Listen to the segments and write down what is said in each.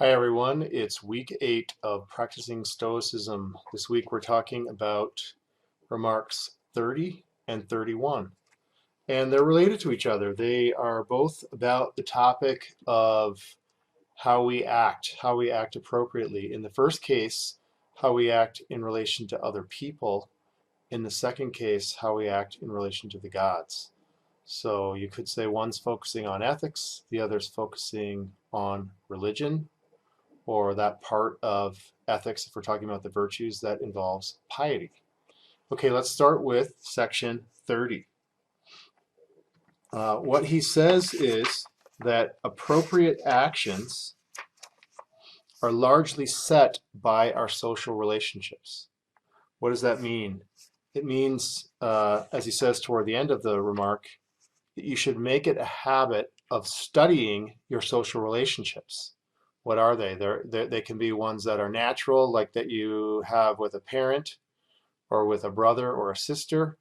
Hi everyone, it's week 8 of Practicing Stoicism. This week we're talking about remarks 30 and 31. And they're related to each other. They are both about the topic of how we act appropriately. In the first case, how we act in relation to other people. In the second case, how we act in relation to the gods. So you could say one's focusing on ethics, the other's focusing on religion, or that part of ethics, if we're talking about the virtues, that involves piety. Okay, let's start with section 30. What he says is that appropriate actions are largely set by our social relationships. What does that mean? It means, as he says toward the end of the remark, that you should make it a habit of studying your social relationships. What are they? They can be ones that are natural, like that you have with a parent or with a brother or a sister.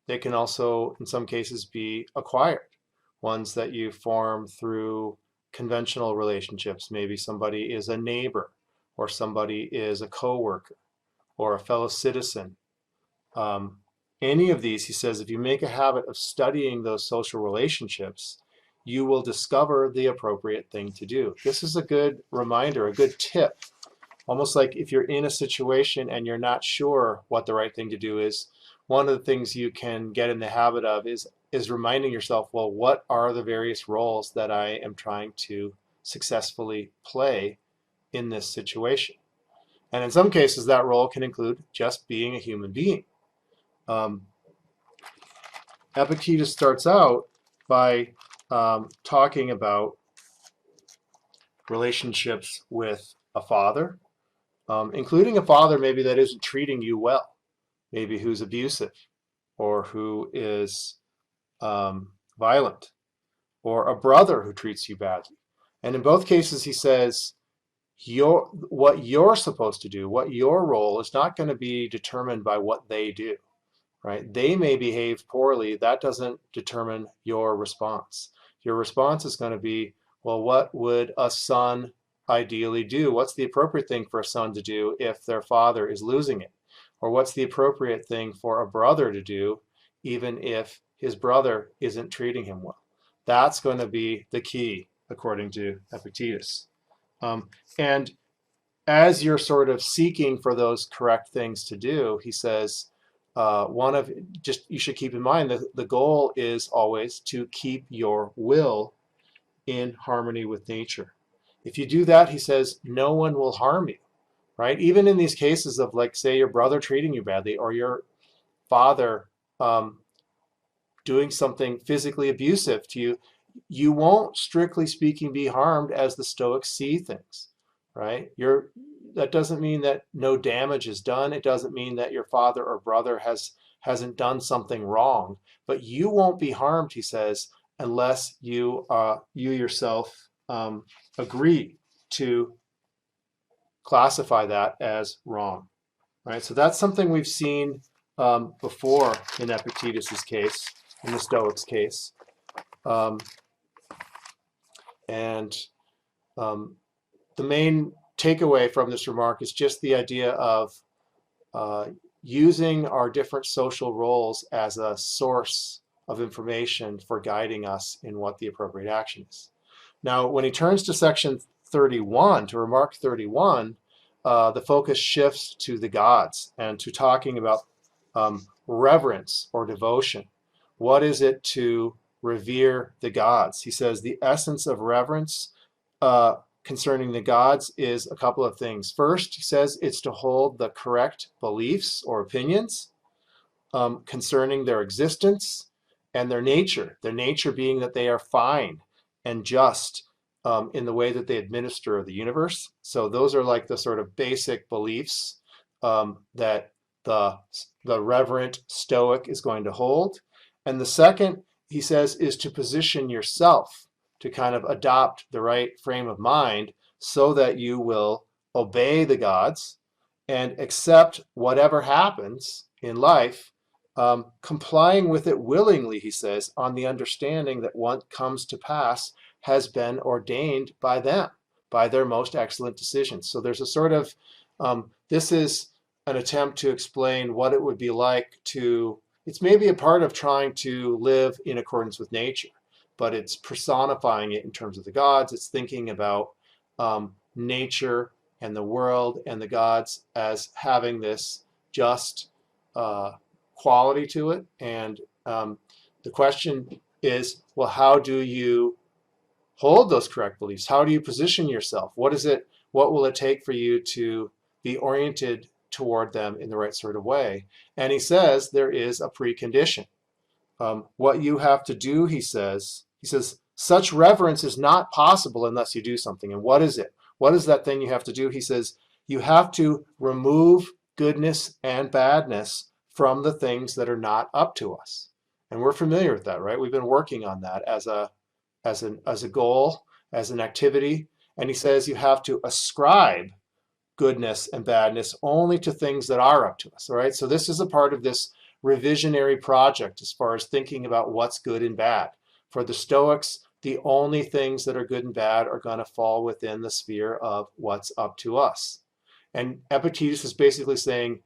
They can also, in some cases, be acquired, ones that you form through conventional relationships. Maybe somebody is a neighbor, or somebody is a coworker, or a fellow citizen. Any of these, he says, if you make a habit of studying those social relationships, you will discover the appropriate thing to do. This is a good reminder, a good tip. Almost like if you're in a situation and you're not sure what the right thing to do is, one of the things you can get in the habit of is reminding yourself, well, what are the various roles that I am trying to successfully play in this situation? And in some cases, that role can include just being a human being. Epictetus starts out by talking about relationships with a father, including a father maybe that isn't treating you well, maybe who's abusive or who is violent, or a brother who treats you badly. And in both cases, he says, what you're supposed to do, what your role is not going to be determined by what they do. Right? They may behave poorly. That doesn't determine your response. Your response is going to be, well, what would a son ideally do? What's the appropriate thing for a son to do if their father is losing it? Or what's the appropriate thing for a brother to do even if his brother isn't treating him well? That's going to be the key, according to Epictetus. And as you're sort of seeking for those correct things to do, he says, you should keep in mind that the goal is always to keep your will in harmony with nature. If you do that, he says, no one will harm you, right? Even in these cases of, like, say, your brother treating you badly, or your father doing something physically abusive to you, you won't, strictly speaking, be harmed as the Stoics see things, right? That doesn't mean that no damage is done. It doesn't mean that your father or brother hasn't done something wrong, but you won't be harmed, he says, unless you yourself agree to classify that as wrong, right? So that's something we've seen before in Epictetus's case, in the Stoics' case. And the main takeaway from this remark is just the idea of using our different social roles as a source of information for guiding us in what the appropriate action is. Now, when he turns to section 31, to remark 31, the focus shifts to the gods and to talking about reverence or devotion. What is it to revere the gods? He says the essence of reverence concerning the gods is a couple of things. First, he says it's to hold the correct beliefs or opinions concerning their existence and their nature being that they are fine and just in the way that they administer the universe. So those are like the sort of basic beliefs that the reverent Stoic is going to hold. And the second, he says, is to position yourself to kind of adopt the right frame of mind so that you will obey the gods and accept whatever happens in life, complying with it willingly, he says, on the understanding that what comes to pass has been ordained by them, by their most excellent decisions. So there's a sort of, this is an attempt to explain what it would be like to, it's maybe a part of trying to live in accordance with nature, but it's personifying it in terms of the gods. It's thinking about nature and the world and the gods as having this just quality to it. And the question is, well, how do you hold those correct beliefs? How do you position yourself? What is it? What will it take for you to be oriented toward them in the right sort of way? And he says there is a precondition. What you have to do, he says, such reverence is not possible unless you do something. And what is it? What is that thing you have to do? He says, you have to remove goodness and badness from the things that are not up to us. And we're familiar with that, right? We've been working on that as a goal, as an activity. And he says you have to ascribe goodness and badness only to things that are up to us, all right? So this is a part of this revisionary project as far as thinking about what's good and bad. For the Stoics, the only things that are good and bad are going to fall within the sphere of what's up to us. And Epictetus is basically saying,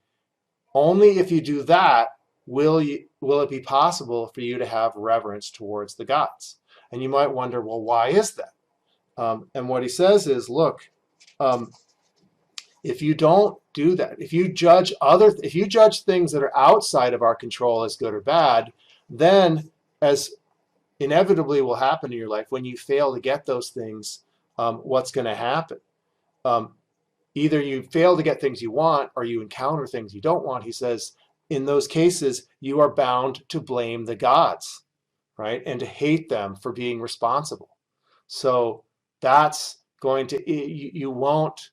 only if you do that will it be possible for you to have reverence towards the gods. And you might wonder, well, why is that? And what he says is, look, if you don't do that, if you judge things that are outside of our control as good or bad, then as inevitably will happen in your life, when you fail to get those things, what's going to happen? Either you fail to get things you want or you encounter things you don't want. He says, in those cases, you are bound to blame the gods, right? And to hate them for being responsible. So that's going to, you won't,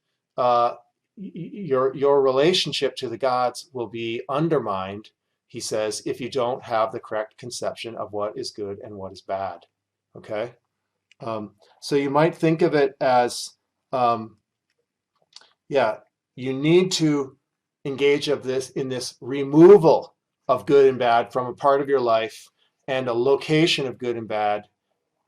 your relationship to the gods will be undermined, he says, if you don't have the correct conception of what is good and what is bad. Okay? So you might think of it as, you need to engage in this removal of good and bad from a part of your life and a location of good and bad,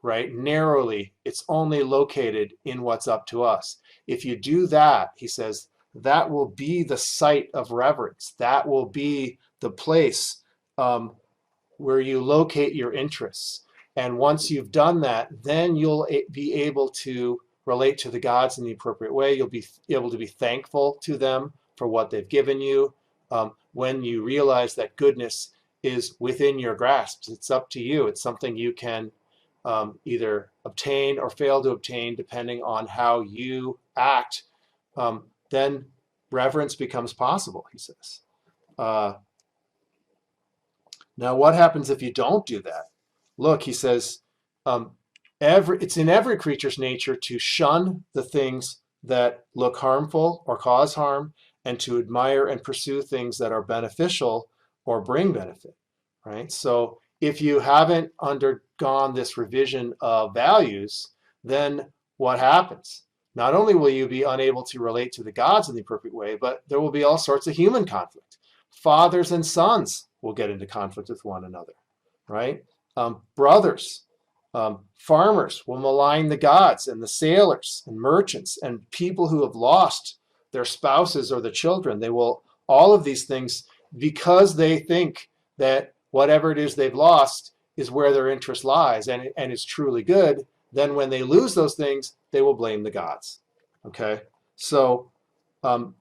right? Narrowly, it's only located in what's up to us. If you do that, he says, that will be the site of reverence. That will be the place where you locate your interests. And once you've done that, then you'll be able to relate to the gods in the appropriate way. You'll be able to be thankful to them for what they've given you. When you realize that goodness is within your grasp, it's up to you. It's something you can either obtain or fail to obtain depending on how you act, then reverence becomes possible, he says. Now, what happens if you don't do that? Look, he says, it's in every creature's nature to shun the things that look harmful or cause harm, and to admire and pursue things that are beneficial or bring benefit, right? So if you haven't undergone this revision of values, then what happens? Not only will you be unable to relate to the gods in the appropriate way, but there will be all sorts of human conflict. Fathers and sons will get into conflict with one another, right? Brothers, farmers will malign the gods, and the sailors and merchants and people who have lost their spouses or the children. They will, all of these things, because they think that whatever it is they've lost is where their interest lies and is truly good, then when they lose those things, they will blame the gods. Okay? So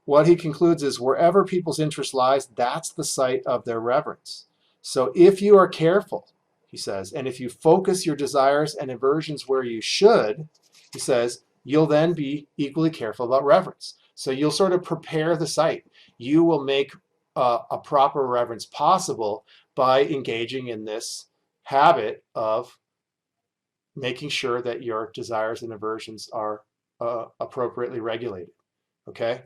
what he concludes is wherever people's interest lies, that's the site of their reverence. So if you are careful, he says, and if you focus your desires and aversions where you should, he says, you'll then be equally careful about reverence. So you'll sort of prepare the site. You will make a proper reverence possible by engaging in this habit of making sure that your desires and aversions are appropriately regulated. Okay?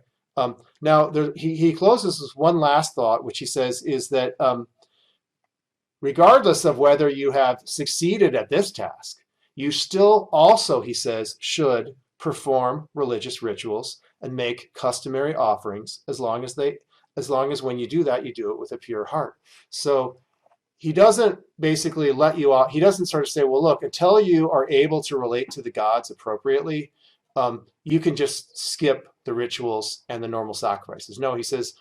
Now, he closes with one last thought, which he says is that regardless of whether you have succeeded at this task, you still also, he says, should perform religious rituals and make customary offerings as long as when you do that, you do it with a pure heart. So he doesn't basically let you out. He doesn't sort of say, well, look, until you are able to relate to the gods appropriately, you can just skip the rituals and the normal sacrifices. No, he says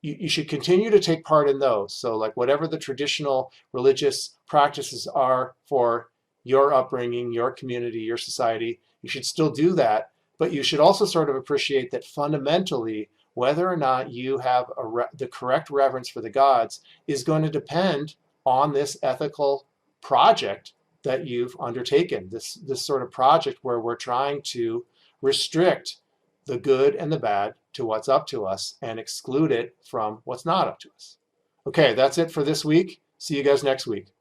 you should continue to take part in those. So like whatever the traditional religious practices are for your upbringing, your community, your society, you should still do that. But you should also sort of appreciate that fundamentally, whether or not you have the correct reverence for the gods is going to depend on this ethical project that you've undertaken, this sort of project where we're trying to restrict the good and the bad to what's up to us and exclude it from what's not up to us. Okay, that's it for this week. See you guys next week.